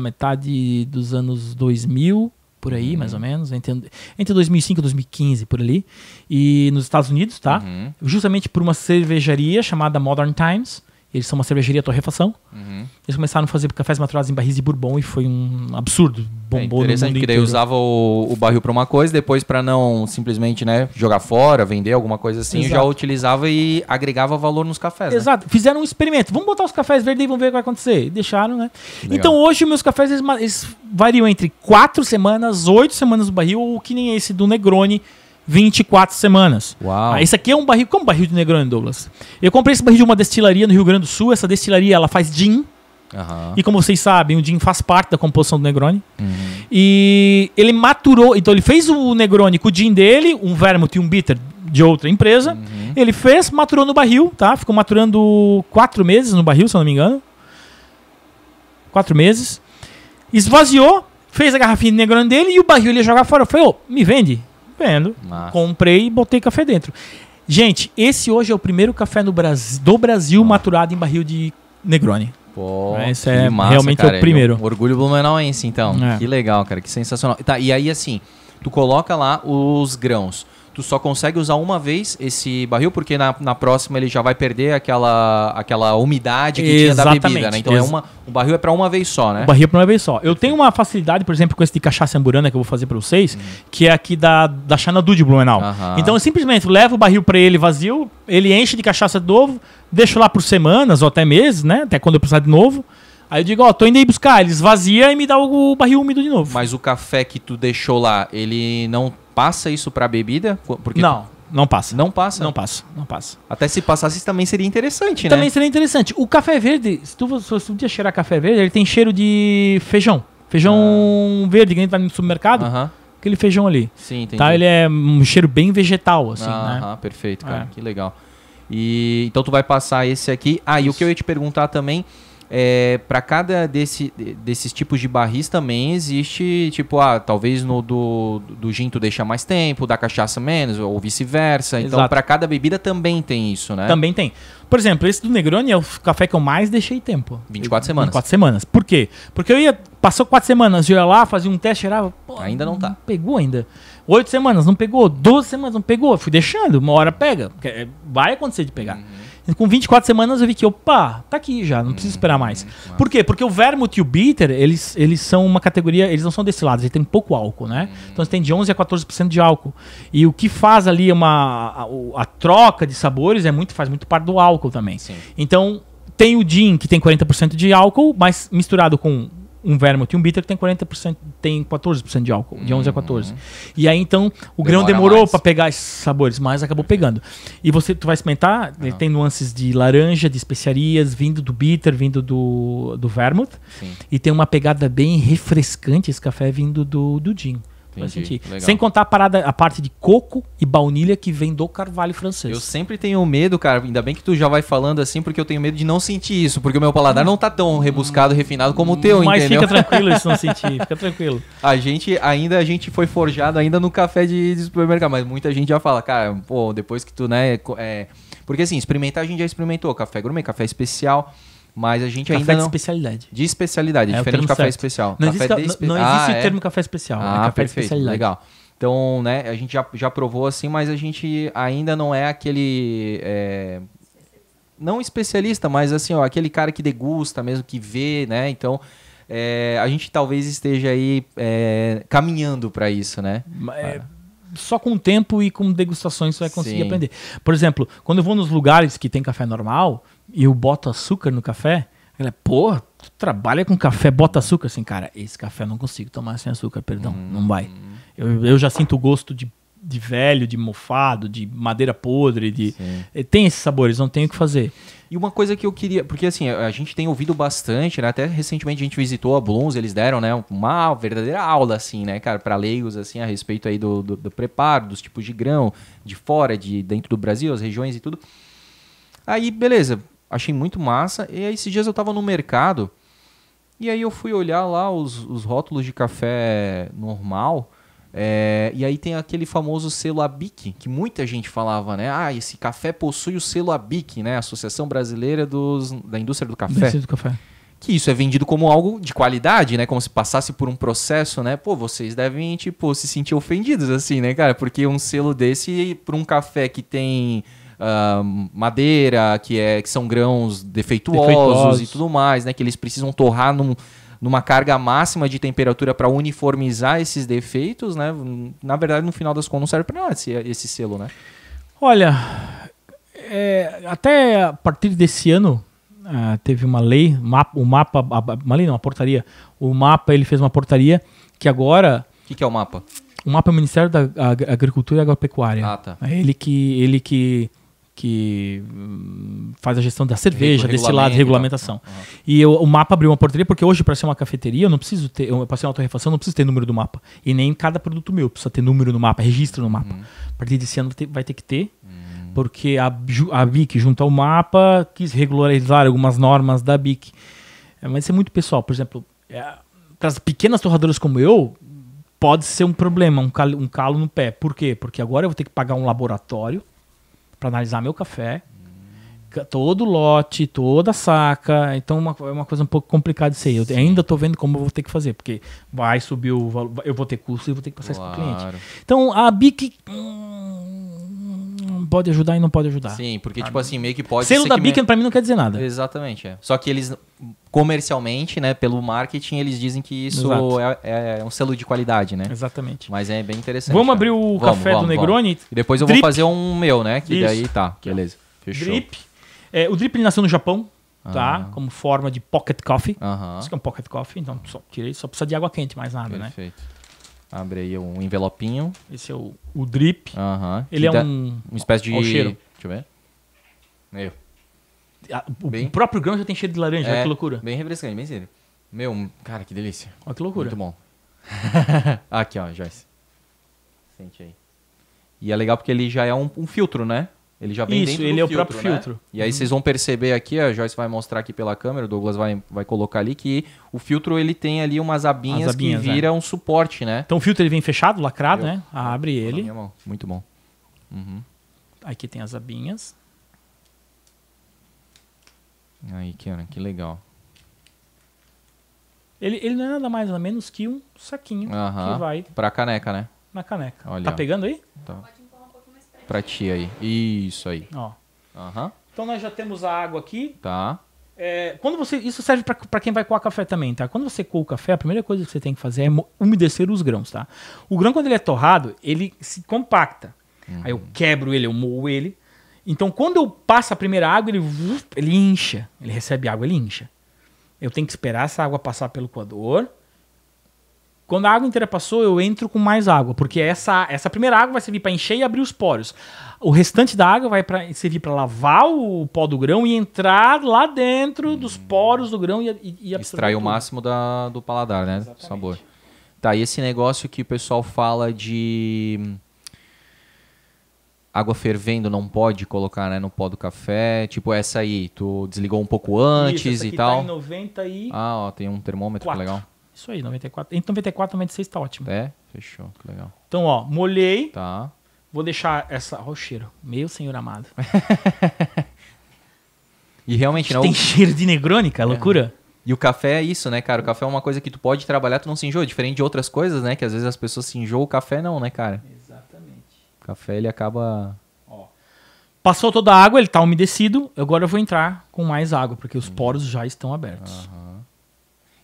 metade dos anos 2000, por aí, mais ou menos, entre 2005 e 2015, por ali, e nos Estados Unidos, tá? Justamente por uma cervejaria chamada Modern Times. Eles são uma cervejaria torrefação. Eles começaram a fazer cafés maturados em barris de bourbon e foi um absurdo. Bombou no mundo inteiro. Daí usava o barril para uma coisa, depois para não simplesmente jogar fora, vender alguma coisa assim, já utilizava e agregava valor nos cafés. Exato. Né? Fizeram um experimento. Vamos botar os cafés verdes e vamos ver o que vai acontecer. E deixaram, né? Legal. Então hoje meus cafés eles variam entre 4 semanas, 8 semanas no barril, ou que nem esse do Negroni, 24 semanas. Uau. Esse aqui é um barril, como barril de Negroni, Douglas? Eu comprei esse barril de uma destilaria no Rio Grande do Sul. Essa destilaria, ela faz gin. E como vocês sabem, o gin faz parte da composição do Negroni. E ele maturou, então ele fez o Negroni com o gin dele, um vermouth e um bitter de outra empresa. Ele maturou no barril, tá? Ficou maturando 4 meses no barril, se eu não me engano. 4 meses. Esvaziou, fez a garrafinha de Negroni dele e o barril ele ia jogar fora. Eu falei, me vende? Vendo. Comprei e botei café dentro. Gente, esse hoje é o primeiro café do Brasil maturado em barril de Negroni. Pô, esse é massa, realmente cara, o primeiro. Um orgulho blumenauense, então. Que legal, cara, que sensacional. Tá, e aí assim, tu coloca lá os grãos. Tu só consegue usar uma vez esse barril, porque na próxima ele já vai perder aquela umidade que tinha da bebida, né? Então o barril é para uma vez só, né? O barril é para uma vez só. Eu tenho uma facilidade, por exemplo, com esse de cachaça amburana que eu vou fazer para vocês, que é aqui da Xanadu de Blumenau. Então eu simplesmente levo o barril para ele vazio, ele enche de cachaça de novo, deixo lá por semanas ou até meses, né? Até quando eu precisar de novo. Aí eu digo, tô indo aí buscar, ele esvazia e me dá o barril úmido de novo. Mas o café que tu deixou lá, ele não passa isso pra bebida? Porque não passa. Não passa? Não passa. Até se passasse também seria interessante, né? Também seria interessante. O café verde, se tu um dia cheirar café verde, ele tem cheiro de feijão. Feijão verde, que a gente vai no supermercado. Aquele feijão ali. Sim, entendi. Tá? Ele é um cheiro bem vegetal, assim, né? Perfeito, cara. Que legal. E então tu vai passar esse aqui. E o que eu ia te perguntar também... para cada desses tipos de barris também existe, tipo, talvez no do gin tu deixa mais tempo, da cachaça menos, ou vice-versa. Então, para cada bebida também tem isso, né? Também tem. Por exemplo, esse do Negroni é o café que eu mais deixei tempo. 24 semanas. 24 semanas. Por quê? Porque passou 4 semanas, eu ia lá, fazia um teste, cheirava... Ainda não tá. Não pegou ainda. 8 semanas, não pegou. 12 semanas, não pegou. Fui deixando, uma hora pega. Vai acontecer de pegar. Com 24 semanas eu vi que, tá aqui já, não preciso esperar mais. Por quê? Porque o vermouth e o bitter, eles são uma categoria, eles não são destilados, eles têm pouco álcool, né? Então eles têm de 11 a 14% de álcool. E o que faz ali a troca de sabores faz muito parte do álcool também. Sim. Então tem o gin, que tem 40% de álcool, mas misturado com um vermouth e um bitter que tem 40%, tem 14% de álcool, de 11 a 14. E aí então o grão demorou para pegar esses sabores, mas acabou pegando. E tu vai experimentar, ele tem nuances de laranja, de especiarias, vindo do bitter, vindo do vermouth. Sim. E tem uma pegada bem refrescante esse café vindo do gin. Sem contar a parte de coco e baunilha que vem do carvalho francês. Eu sempre tenho medo, cara, ainda bem que tu já vai falando assim, porque eu tenho medo de não sentir isso, porque o meu paladar não tá tão rebuscado, refinado como o teu, mas entendeu? Mas fica tranquilo se não sentir, fica tranquilo. A gente foi forjado ainda no café de supermercado, mas muita gente já fala, cara, pô, depois que tu, né, porque assim, experimentar a gente já experimentou, café gourmet, café especial. Mas a gente ainda não... de especialidade. De especialidade, diferente de café certo. Especial. Não existe o termo café especial, é café perfeito, de especialidade. Legal. Então, né, a gente já provou assim, mas a gente ainda não é aquele... não especialista, mas assim, ó, aquele cara que degusta mesmo, que vê, né? Então, a gente talvez esteja aí caminhando para isso, né? Só com o tempo e com degustações você vai conseguir aprender. Por exemplo, quando eu vou nos lugares que tem café normal e eu boto açúcar no café, ela, pô, tu trabalha com café, bota açúcar. Assim, cara, esse café eu não consigo tomar sem açúcar, perdão, não vai. Eu já sinto o gosto de velho, de mofado, de madeira podre, tem esses sabores, não tem o que fazer. E uma coisa que eu queria, porque assim, a gente tem ouvido bastante, né? Até recentemente a gente visitou a Blooms, eles deram, né, uma verdadeira aula, assim, né, cara, para leigos, assim, a respeito aí do preparo, dos tipos de grão, de fora, de dentro do Brasil, as regiões e tudo. Aí, beleza, achei muito massa. E aí, esses dias eu tava no mercado, e aí eu fui olhar lá os rótulos de café normal. E aí tem aquele famoso selo ABIC, que muita gente falava, né? Ah, esse café possui o selo ABIC, né? Associação Brasileira da Indústria do Café. Indústria do Café. Que isso é vendido como algo de qualidade, né? Como se passasse por um processo, né? Pô, vocês devem, tipo, se sentir ofendidos, assim, né, cara? Porque um selo desse, por um café que tem madeira, que são grãos defeituosos e tudo mais, né? Que eles precisam torrar numa carga máxima de temperatura para uniformizar esses defeitos, né? Na verdade, no final das contas, não serve para nada esse selo, né? Olha, até a partir desse ano, teve uma lei, uma portaria. O MAPA, ele fez uma portaria que agora... O que é o MAPA? O MAPA é o Ministério da Agricultura e Agropecuária. Ah, tá. É ele que faz a gestão da cerveja, desse lado, regulamentação. E o MAPA abriu uma portaria, porque hoje, para ser uma cafeteria, eu não preciso ter, para ser uma torrefação, eu não preciso ter número do MAPA. E nem cada produto meu precisa ter número no MAPA, registro no MAPA. A partir desse ano vai ter que ter, porque a BIC, junto ao MAPA, quis regularizar algumas normas da BIC. Mas isso é muito pessoal. Por exemplo, para as pequenas torradoras como eu, pode ser um problema, um calo no pé. Por quê? Porque agora eu vou ter que pagar um laboratório para analisar meu café, todo lote, toda saca. Então é uma coisa um pouco complicada isso aí. Eu ainda estou vendo como eu vou ter que fazer, porque vai subir o valor, eu vou ter custo e vou ter que passar isso para o cliente. Então a BIC pode ajudar e não pode ajudar. Sim, porque tipo assim, meio que pode ser. Selo da BIC para mim não quer dizer nada. Exatamente, Só que eles, comercialmente, né, pelo marketing, eles dizem que isso é um selo de qualidade, né? Exatamente. Mas é bem interessante. Vamos abrir o café do Negroni. E depois eu vou fazer um meu, né? Que daí tá, beleza. Fechou. Drip. O drip nasceu no Japão, tá? Como forma de pocket coffee. Isso aqui é um pocket coffee, então só precisa de água quente, mais nada, né? Perfeito. Abre aí um envelopinho. Esse é o drip. Ele é uma espécie de... cheiro. Deixa eu ver. Meu. O próprio grão já tem cheiro de laranja, olha que loucura. Bem refrescante, bem sério. Meu, cara, que delícia. Olha que loucura. Muito bom. Aqui, ó, Joyce. Sente aí. E é legal porque ele já é um filtro, né? Ele já vem dentro do filtro, ele é o próprio filtro. E aí vocês vão perceber aqui, a Joyce vai mostrar aqui pela câmera, o Douglas vai colocar ali, que o filtro ele tem ali umas abinhas que vira um suporte, né? Então o filtro ele vem fechado, lacrado, né? Abre ele. Minha mão. Muito bom. Aqui tem as abinhas. Aí, que legal. Ele não é nada mais nada menos que um saquinho que vai... Pra caneca, né? Na caneca. Olha, tá pegando aí? Tá. Pra ti aí. Isso aí. Ó. Então nós já temos a água aqui. Tá. Isso serve para quem vai coar café também, tá? Quando você coa o café, a primeira coisa que você tem que fazer é umedecer os grãos, tá? O grão, quando ele é torrado, ele se compacta. Aí eu quebro ele, eu moo ele. Então quando eu passo a primeira água, ele incha. Ele recebe água, ele incha. Eu tenho que esperar essa água passar pelo coador. Quando a água inteira passou, eu entro com mais água, porque essa primeira água vai servir para encher e abrir os poros. O restante da água vai servir para lavar o pó do grão e entrar lá dentro dos poros do grão e extrair o máximo do paladar, né? Exatamente. Sabor. Tá, e esse negócio que o pessoal fala de água fervendo não pode colocar, né, no pó do café. Tipo essa aí, tu desligou um pouco antes. Isso, essa aqui e tal. Tá em 90 e... Ah, ó, tem um termômetro, que legal. Isso aí, 94. Entre 94 e 96 tá ótimo. É? Fechou, que legal. Então, ó, molhei. Tá. Vou deixar essa... Ó o cheiro. Meu senhor amado. E realmente não... Tem cheiro de Negroni, cara, loucura. E o café é isso, né, cara? O café é uma coisa que tu pode trabalhar, tu não se enjoa. Diferente de outras coisas, né? Que às vezes as pessoas se enjoam, o café não, né, cara? Exatamente. O café, ele acaba... Ó. Passou toda a água, ele tá umedecido. Agora eu vou entrar com mais água, porque os poros já estão abertos.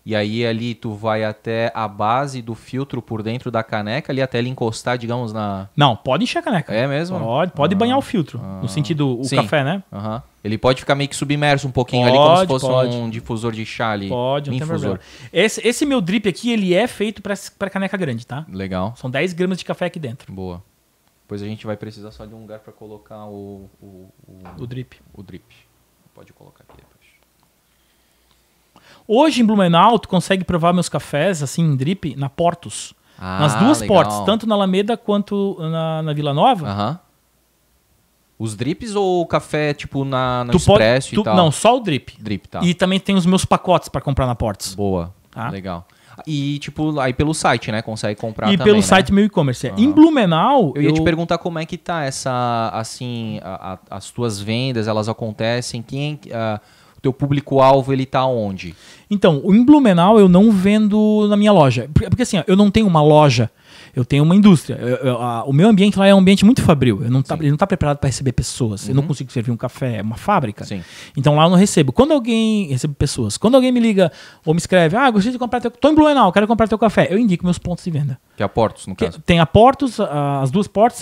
E aí ali tu vai até a base do filtro por dentro da caneca, ali até ele encostar, digamos, na... Não, pode encher a caneca. É mesmo? Pode banhar o filtro, no sentido, o café, né? Ele pode ficar meio que submerso um pouquinho ali, como se fosse um difusor de chá ali. Pode, não tem problema. Esse meu drip aqui, ele é feito para caneca grande, tá? Legal. São 10 gramas de café aqui dentro. Boa. Depois a gente vai precisar só de um lugar para colocar o drip. O drip. Pode colocar aqui depois. Hoje em Blumenau, tu consegue provar meus cafés, assim, em drip, na Portos. Nas duas portas, tanto na Alameda quanto na Vila Nova. Os drips ou o café, tipo, no Expresso e tal? Não, só o drip. Drip, tá. E também tem os meus pacotes para comprar na Portos. Boa, tá? Legal. E, tipo, aí pelo site, né? Consegue comprar também, pelo site meu e-commerce. Em Blumenau... Eu ia te perguntar como é que tá essa, assim, as tuas vendas, elas acontecem, o teu público-alvo, ele tá onde? Então, em Blumenau eu não vendo na minha loja. Porque assim, eu não tenho uma loja, eu tenho uma indústria. O meu ambiente lá é um ambiente muito fabril. Ele não tá preparado para receber pessoas. Eu não consigo servir um café, é uma fábrica. Sim. Então lá eu não recebo. Quando alguém recebe pessoas, quando alguém me liga ou me escreve, gostaria de comprar tô em Blumenau, quero comprar teu café, eu indico meus pontos de venda. Que é a Portos, no caso? Tem a Portos, as duas portas,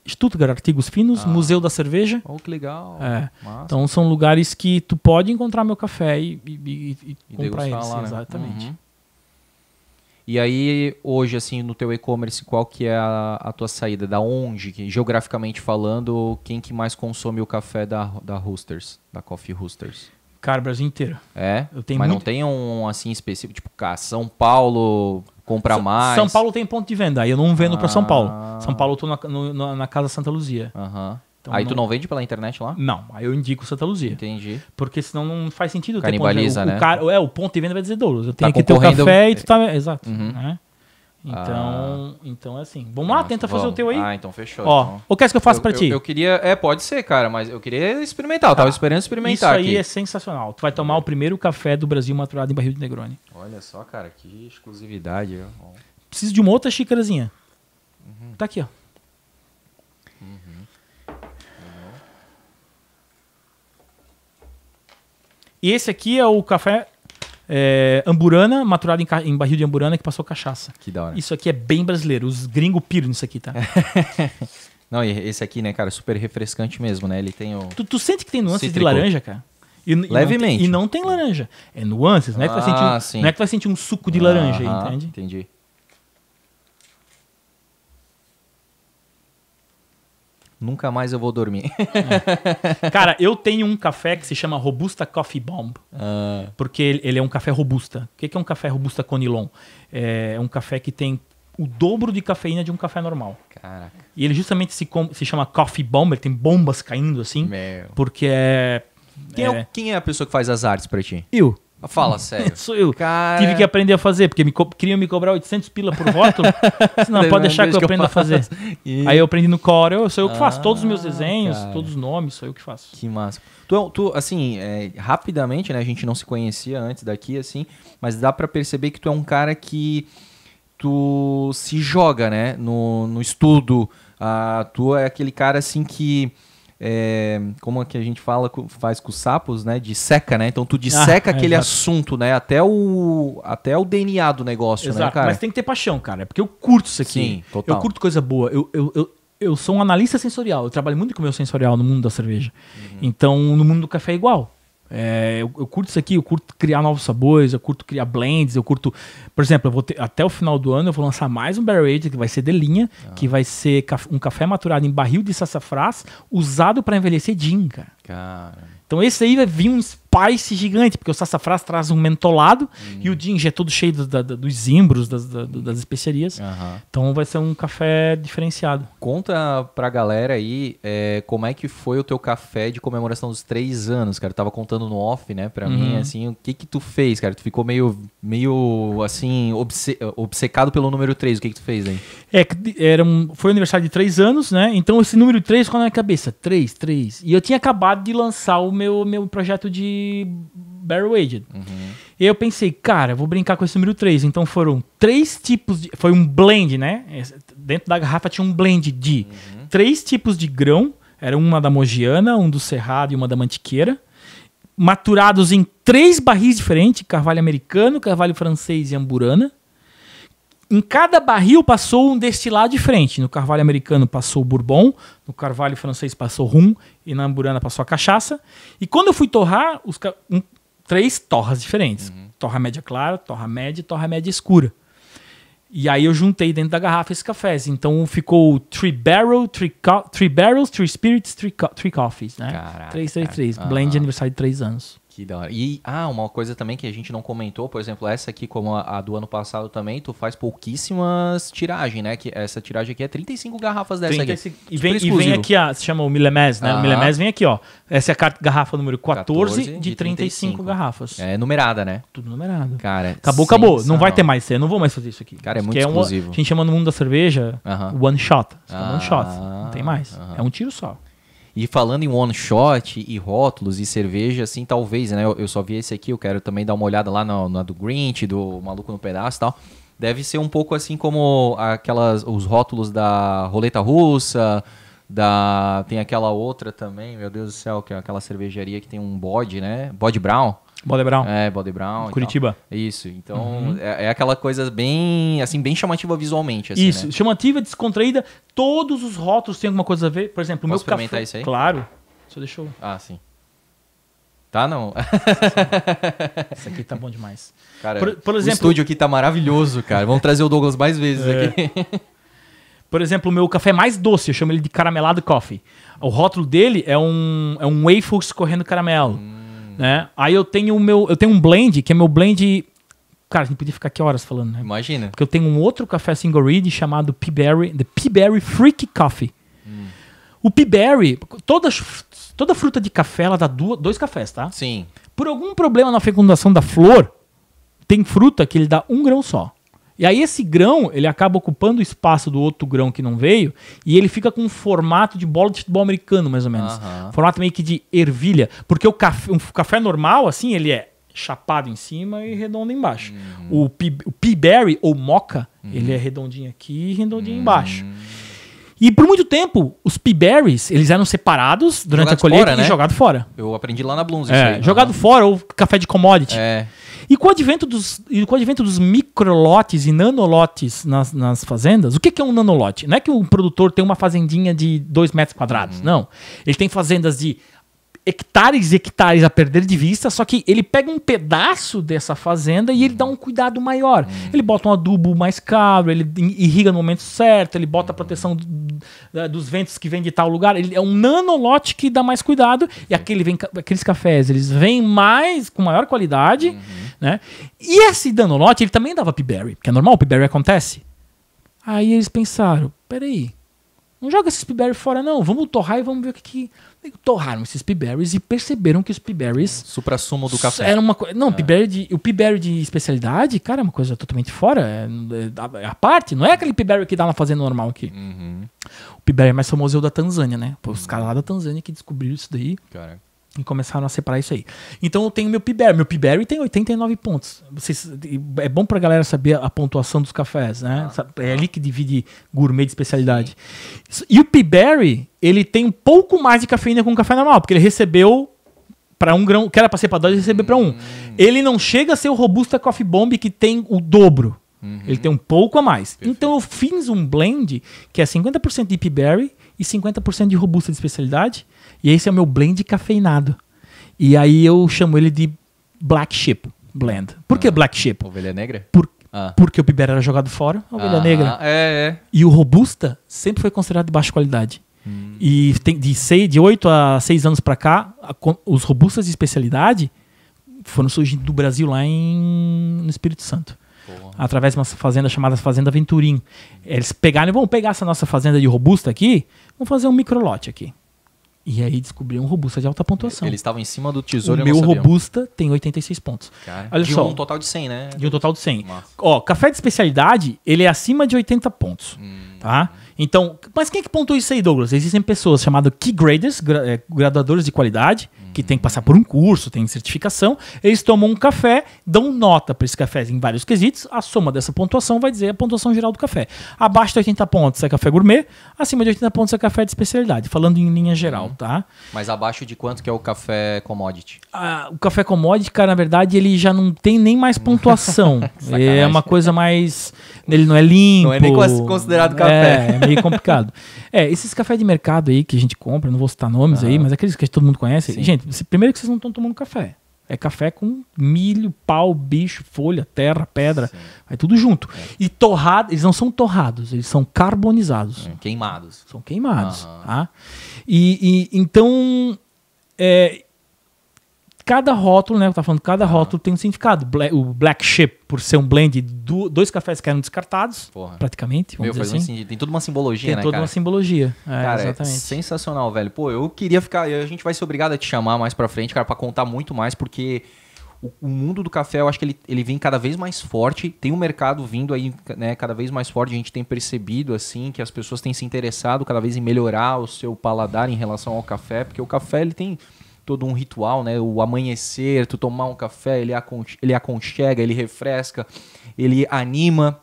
Stuttgart Artigos Finos, Museu da Cerveja. Oh, que legal. Então são lugares que tu pode encontrar meu café e comprar eles. Lá, né? Exatamente. E aí, hoje, assim, no teu e-commerce, qual que é a tua saída? Da onde, geograficamente falando, quem que mais consome o café da Roosters, da Coffee Roosters? Cara, o Brasil inteiro. É? Mas não tem um, assim, específico, tipo, São Paulo compra mais? São Paulo tem ponto de venda, aí eu não vendo para São Paulo. São Paulo eu tô na Casa Santa Luzia. Então, aí tu não vende pela internet lá? Não, aí eu indico Santa Luzia. Entendi. Porque senão não faz sentido ter canibaliza, ponto de venda. né? O ponto de venda vai dizer, Douglas, eu tenho que ter o café e tu tá... Exato. Né? Então é assim. Vamos lá, tenta fazer o teu aí. Então fechou. Ó, o que é que eu faço pra ti? Eu queria... pode ser, cara, mas eu queria experimentar. Eu tava esperando experimentar aqui. Isso aí aqui. é sensacional. Tu vai tomar o primeiro café do Brasil maturado em barril de Negroni. Olha só, cara, que exclusividade. Preciso de uma outra xícarazinha. Tá aqui, ó. E esse aqui é o café Amburana, maturado em barril de Amburana, que passou cachaça. Que da hora. Isso aqui é bem brasileiro. Os gringos piram nisso aqui, tá? Não, e esse aqui, né, cara, super refrescante mesmo, né? Ele tem o... Tu sente que tem nuances de laranja, cara? Levemente. E não tem laranja. É nuances, não é que tu vai sentir um suco de laranja aí, entende? Entendi. Nunca mais eu vou dormir. Cara, eu tenho um café que se chama Robusta Coffee Bomb. Porque ele é um café robusta. O que é um café robusta Conilon? É um café que tem o dobro de cafeína de um café normal. Caraca. E ele justamente se chama Coffee Bomb, ele tem bombas caindo assim. Porque Quem é a pessoa que faz as artes pra ti? Eu. Fala sério. Sou eu. Cara... Tive que aprender a fazer, porque queriam me cobrar 800 pila por rótulo. Não, pode deixar que eu aprenda a fazer. Aí eu aprendi no Corel, sou eu que faço todos os meus desenhos, todos os nomes, sou eu que faço. Que massa. Tu assim, rapidamente, né, a gente não se conhecia antes daqui, assim, mas dá pra perceber que tu é um cara que tu se joga, né, no estudo. Tu é aquele cara, assim, que... como é que a gente faz com os sapos, né? Disseca, né? Então tu disseca aquele assunto, né? Até o DNA do negócio, exato, né, cara? Mas tem que ter paixão, cara. Porque eu curto isso aqui. Sim, total. Eu curto coisa boa. Eu sou um analista sensorial. Eu trabalho muito com o meu sensorial no mundo da cerveja. Então, no mundo do café é igual. Eu curto isso aqui, eu curto criar novos sabores, eu curto criar blends, eu curto... Por exemplo, até o final do ano eu vou lançar mais um Barrel Aged, que vai ser de linha, que vai ser um café maturado em barril de sassafrás, usado para envelhecer gin, cara. Então esse aí vai vir um spice gigante, porque o sassafrás traz um mentolado e o gin já é todo cheio dos zimbros, das especiarias. Então vai ser um café diferenciado. Conta pra galera aí como é que foi o teu café de comemoração dos 3 anos, cara. Eu tava contando no off, né, pra mim, assim, o que tu fez, cara? Tu ficou meio assim, obcecado pelo número 3, o que tu fez aí? Foi o aniversário de 3 anos, né? Então esse número 3 ficou na minha cabeça, 3. E eu tinha acabado de lançar o meu projeto de Barrel Aged. E eu pensei, cara, eu vou brincar com esse número 3. Então foram 3 tipos de... Foi um blend, né? Dentro da garrafa tinha um blend de 3 tipos de grão. Era uma da Mogiana, um do Cerrado e uma da Mantiqueira. Maturados em 3 barris diferentes. Carvalho americano, carvalho francês e amburana. Em cada barril passou um destilado diferente. No carvalho americano passou o bourbon, no carvalho francês passou rum e na amburana passou a cachaça. E quando eu fui torrar, 3 torras diferentes. Torra média clara, torra média e torra média escura. E aí eu juntei dentro da garrafa esses cafés. Então ficou 3 barrels, 3 spirits, 3 coffees, né? Caraca, 3. Blend de aniversário de 3 anos. Que da hora. E, uma coisa também que a gente não comentou, por exemplo, essa aqui, como a do ano passado também, tu faz pouquíssimas tiragens, né? Que essa tiragem aqui é 35 garrafas dessa aqui. E vem aqui, se chama o Millemez, né? O Millemez vem aqui, ó. Essa é a garrafa número 14 de 35 garrafas. É numerada, né? Tudo numerado. Cara, acabou. Não vai ter mais, eu não vou mais fazer isso aqui. Cara, é muito exclusivo. A gente chama no mundo da cerveja one shot. One shot. Não tem mais. É um tiro só. E falando em one shot e rótulos e cerveja, assim, talvez, né? Eu só vi esse aqui, eu quero também dar uma olhada lá na do Grinch, do Maluco no Pedaço e tal. Deve ser um pouco assim como os rótulos da Roleta Russa, tem aquela outra também, meu Deus do céu, que é aquela cervejaria que tem um bode, né? Bode Brown. Bode Brown. Bode Brown. Curitiba. Isso, então é aquela coisa bem, assim, bem chamativa visualmente. Assim, isso, né? Chamativa, descontraída, todos os rótulos têm alguma coisa a ver. Por exemplo, o meu café... Posso experimentar isso aí? Claro. Só deixa eu... Sim. Tá, não? Isso aqui tá bom demais. Cara, por exemplo, o estúdio aqui tá maravilhoso, cara. Vamos trazer o Douglas mais vezes aqui. Por exemplo, o meu café mais doce, eu chamo ele de caramelado coffee. O rótulo dele é um waffle escorrendo caramelo. Né? Aí eu tenho um blend, que é meu blend... Cara, a gente podia ficar aqui horas falando, né? Imagina. Porque eu tenho um outro café single read chamado The Peaberry Freak Coffee. O Peaberry, toda fruta de café, ela dá 2 cafés, tá? Sim. Por algum problema na fecundação da flor, tem fruta que ele dá 1 grão só. E aí esse grão, ele acaba ocupando o espaço do outro grão que não veio e ele fica com um formato de bola de futebol americano, mais ou menos. Formato meio que de ervilha. Porque um café normal, assim, ele é chapado em cima e redondo embaixo. O Peaberry, ou mocha, ele é redondinho aqui e redondinho embaixo. E por muito tempo, os Peaberries, eles eram separados durante a colheita fora, né? E jogados fora. Eu aprendi lá na Blooms isso aí. Jogado fora, ou café de commodity. E com o advento dos microlotes e nanolotes nas fazendas, o que é um nanolote? Não é que o produtor tem uma fazendinha de 2 metros quadrados, não. Ele tem fazendas de hectares e hectares a perder de vista, só que ele pega um pedaço dessa fazenda e ele dá um cuidado maior. Ele bota um adubo mais caro, ele irriga no momento certo, ele bota a proteção dos ventos que vem de tal lugar. Ele é um nanolote que dá mais cuidado e aqueles cafés, eles vêm com maior qualidade, né? E esse nanolote, ele também dava Peaberry, porque é normal, o Peaberry acontece. Aí eles pensaram, peraí, não joga esses Peaberry fora não, vamos torrar e vamos ver o que... Torraram esses Peaberries e perceberam que os Peaberries... Supra-sumo do café. Era uma coisa... Não, o Peaberry de especialidade, cara, é uma coisa totalmente fora. É a parte, não é aquele Peaberry que dá na fazenda normal aqui. O Peaberry mais famoso é o da Tanzânia, né? Os caras lá da Tanzânia que descobriram isso daí. Caraca. E começaram a separar isso aí. Então eu tenho meu Peaberry. Meu Peaberry tem 89 pontos. É bom pra galera saber a pontuação dos cafés, né? É ali que divide gourmet de especialidade. E o Peaberry, ele tem um pouco mais de cafeína com o café normal, porque ele recebeu para 1 grão, que era pra ser pra 2, ele recebeu pra 1. Ele não chega a ser o Robusta Coffee Bomb, que tem o dobro. Ele tem um pouco a mais. Perfeito. Então eu fiz um blend que é 50% de Peaberry e 50% de Robusta de especialidade. E esse é o meu blend cafeinado. E aí eu chamo ele de Black Sheep Blend. Por que Black Sheep? Ovelha negra? Porque o Piber era jogado fora, a ovelha negra. É. E o Robusta sempre foi considerado de baixa qualidade. E tem de 8 a 6 anos para cá, os Robustas de especialidade foram surgindo do Brasil lá no Espírito Santo. Através de uma fazenda chamada Fazenda Venturim. Eles pegaram, vamos pegar essa nossa fazenda de Robusta aqui, vamos fazer um microlote aqui. E aí descobriram um Robusta de alta pontuação. Eles estavam em cima do tesouro. O meu Robusta tem 86 pontos. Cara, olha só. De um total de 100, né? De um total de 100. Ó, café de especialidade, ele é acima de 80 pontos. Tá? Então, mas quem é que pontua isso aí, Douglas? Existem pessoas chamadas Key Graders, graduadores de qualidade, que tem que passar por um curso, tem certificação. Eles tomam um café, dão nota para esse café em vários quesitos. A soma dessa pontuação vai dizer a pontuação geral do café. Abaixo de 80 pontos é café gourmet, acima de 80 pontos é café de especialidade, falando em linha geral, tá? Mas abaixo de quanto que é o café commodity? O café commodity, cara, na verdade, ele já não tem nem mais pontuação. É uma coisa mais... Ele não é limpo. Não é nem considerado café. É meio complicado. Esses cafés de mercado aí que a gente compra, não vou citar nomes aí, mas aqueles que todo mundo conhece. Sim. Gente, primeiro que vocês não estão tomando café. É café com milho, pau, bicho, folha, terra, pedra. Sim. Vai tudo junto. E torrado, eles não são torrados, eles são carbonizados. Queimados. São queimados. Tá? Então, cada rótulo, né? Eu tava falando, cada rótulo tem um significado. O Black Sheep, por ser um blend de 2 cafés que eram descartados, praticamente. Vamos dizer assim. Tem toda uma simbologia, né, cara? Tem toda uma simbologia. Cara, exatamente. É sensacional, velho. Pô, eu queria ficar... A gente vai ser obrigado a te chamar mais pra frente, cara, pra contar muito mais, porque o mundo do café, eu acho que ele vem cada vez mais forte. Tem um mercado vindo aí, né, cada vez mais forte. A gente tem percebido, assim, que as pessoas têm se interessado cada vez em melhorar o seu paladar em relação ao café, porque o café, ele tem... todo um ritual, né? O amanhecer, tu tomar um café, ele aconchega, ele refresca, ele anima.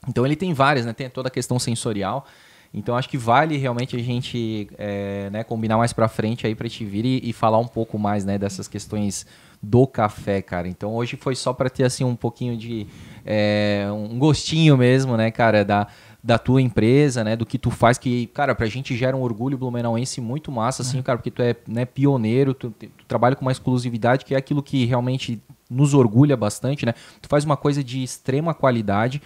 Então ele tem várias, né? Tem toda a questão sensorial. Então acho que vale realmente a gente né, combinar mais pra frente aí pra te vir e falar um pouco mais, né, dessas questões do café, cara. Então hoje foi só pra ter assim um pouquinho de um gostinho mesmo, né, cara, da tua empresa, né, do que tu faz, que, cara, pra gente gera um orgulho blumenauense muito massa, assim, cara, porque tu é, né, pioneiro, tu trabalha com uma exclusividade que é aquilo que realmente nos orgulha bastante, né, tu faz uma coisa de extrema qualidade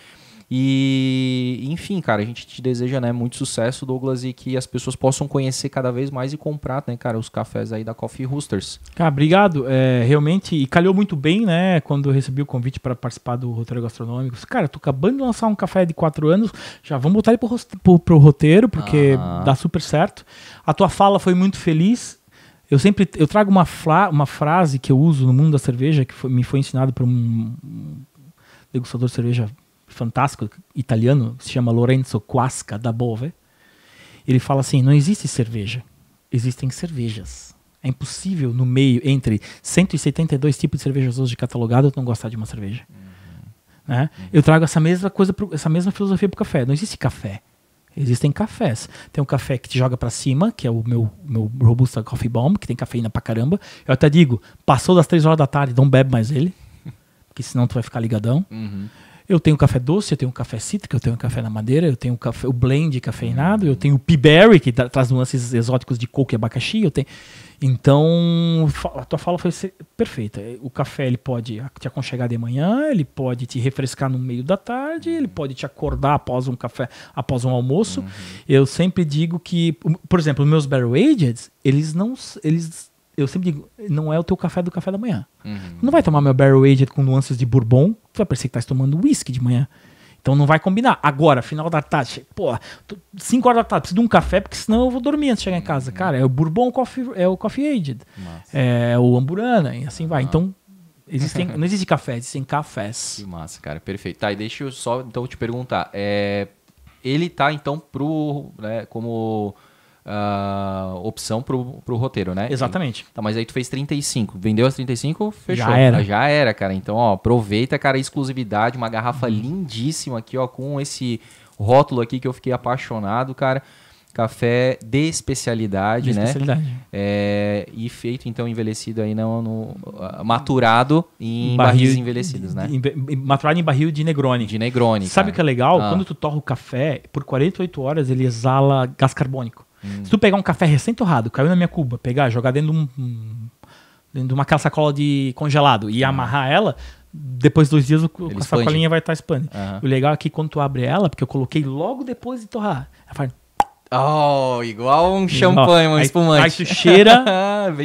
e, enfim, cara, a gente te deseja, né, muito sucesso, Douglas, e que as pessoas possam conhecer cada vez mais e comprar, né, cara, os cafés aí da Coffee Roasters. Cara, obrigado, realmente, e calhou muito bem, né, quando eu recebi o convite para participar do roteiro gastronômico. Cara, tô acabando de lançar um café de 4 anos, já vamos botar ele pro roteiro, porque dá super certo. A tua fala foi muito feliz. Eu trago uma frase que eu uso no mundo da cerveja, que me foi ensinado por um degustador de cerveja fantástico, italiano, que se chama Lorenzo Quasca, da Bove. Ele fala assim, não existe cerveja, existem cervejas. É impossível no meio, entre 172 tipos de cervejas hoje catalogadas, não gostar de uma cerveja. Né? Eu trago essa mesma coisa, essa mesma filosofia pro café. Não existe café, existem cafés. Tem um café que te joga pra cima, que é o meu Robusta Coffee Bomb, que tem cafeína pra caramba. Eu até digo, passou das 3 horas da tarde, não bebe mais ele, porque senão tu vai ficar ligadão. Eu tenho café doce, eu tenho café cítrico, eu tenho café na madeira, eu tenho o blend cafeinado, eu tenho o P-Berry, que traz nuances exóticos de coco e abacaxi. Então, a tua fala foi perfeita. O café ele pode te aconchegar de manhã, ele pode te refrescar no meio da tarde, ele pode te acordar após um café, após um almoço. Eu sempre digo que, por exemplo, os meus Barrel Aged, eu sempre digo, não é o teu café do café da manhã. Não vai tomar meu Barrel Aged com nuances de bourbon, tu vai parecer que tá tomando whisky de manhã. Então não vai combinar. Agora, final da tarde, 5 horas da tarde, preciso de um café, porque senão eu vou dormir antes de chegar em casa. Cara, é o bourbon, é o coffee aged. Massa. É o amburana, e assim vai. Então, não existe café, existem cafés. Que massa, cara, perfeito. Tá, e deixa eu só então te perguntar. Ele tá então como opção pro roteiro, né? Exatamente. Tá, mas aí tu fez 35. Vendeu as 35, fechou. Já era, cara. Então, ó, aproveita, cara, a exclusividade. Uma garrafa lindíssima aqui, ó, com esse rótulo aqui que eu fiquei apaixonado, cara. Café de especialidade, né? E feito, então, envelhecido aí maturado em barris envelhecidos, né? Maturado em barril de Negroni. Sabe o que é legal? Quando tu torra o café, por 48 horas ele exala gás carbônico. Se tu pegar um café recém-torrado, caiu na minha cuba, jogar dentro de dentro de uma sacola de congelado e amarrar ela, depois de 2 dias a sacolinha vai estar expande. O legal é que quando tu abre ela, porque eu coloquei logo depois de torrar, ela faz... Oh, igual um champanhe, um espumante. Aí tu cheira,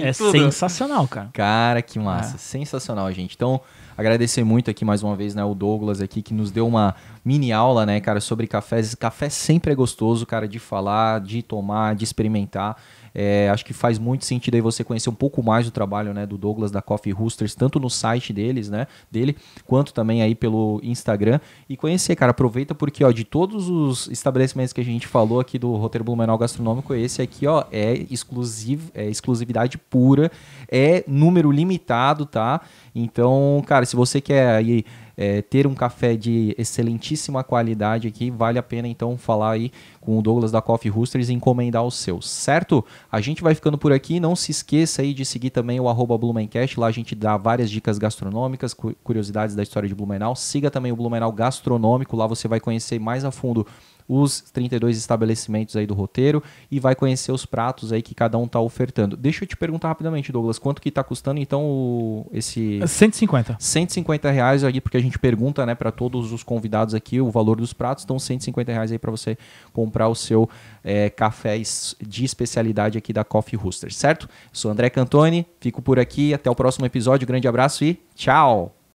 é tudo. Sensacional, cara. Cara, que massa. Sensacional, gente. Então, agradecer muito aqui mais uma vez, né, o Douglas aqui, que nos deu uma mini aula, né, cara, sobre cafés. Café sempre é gostoso, cara, de falar, de tomar, de experimentar. Acho que faz muito sentido aí você conhecer um pouco mais do trabalho, né, do Douglas da Coffee Roasters, tanto no site dele, quanto também aí pelo Instagram. E conhecer, cara, aproveita porque, ó, de todos os estabelecimentos que a gente falou aqui do roteiro Blumenau Gastronômico, esse aqui, ó, é exclusividade pura, é número limitado, tá? Então, cara, se você quer aí ter um café de excelentíssima qualidade aqui, vale a pena então falar aí com o Douglas da Coffee Roasters e encomendar os seus, certo? A gente vai ficando por aqui, não se esqueça aí de seguir também o @Blumencast, lá a gente dá várias dicas gastronômicas, curiosidades da história de Blumenau. Siga também o Blumenau Gastronômico, lá você vai conhecer mais a fundo os 32 estabelecimentos aí do roteiro e vai conhecer os pratos aí que cada um está ofertando. Deixa eu te perguntar rapidamente, Douglas, quanto que está custando então esse... 150. 150 reais aí, porque a gente pergunta, né, para todos os convidados aqui o valor dos pratos, então 150 reais aí para você comprar o seu café de especialidade aqui da Coffee Roasters, certo? Sou André Cantoni, fico por aqui, até o próximo episódio, grande abraço e tchau!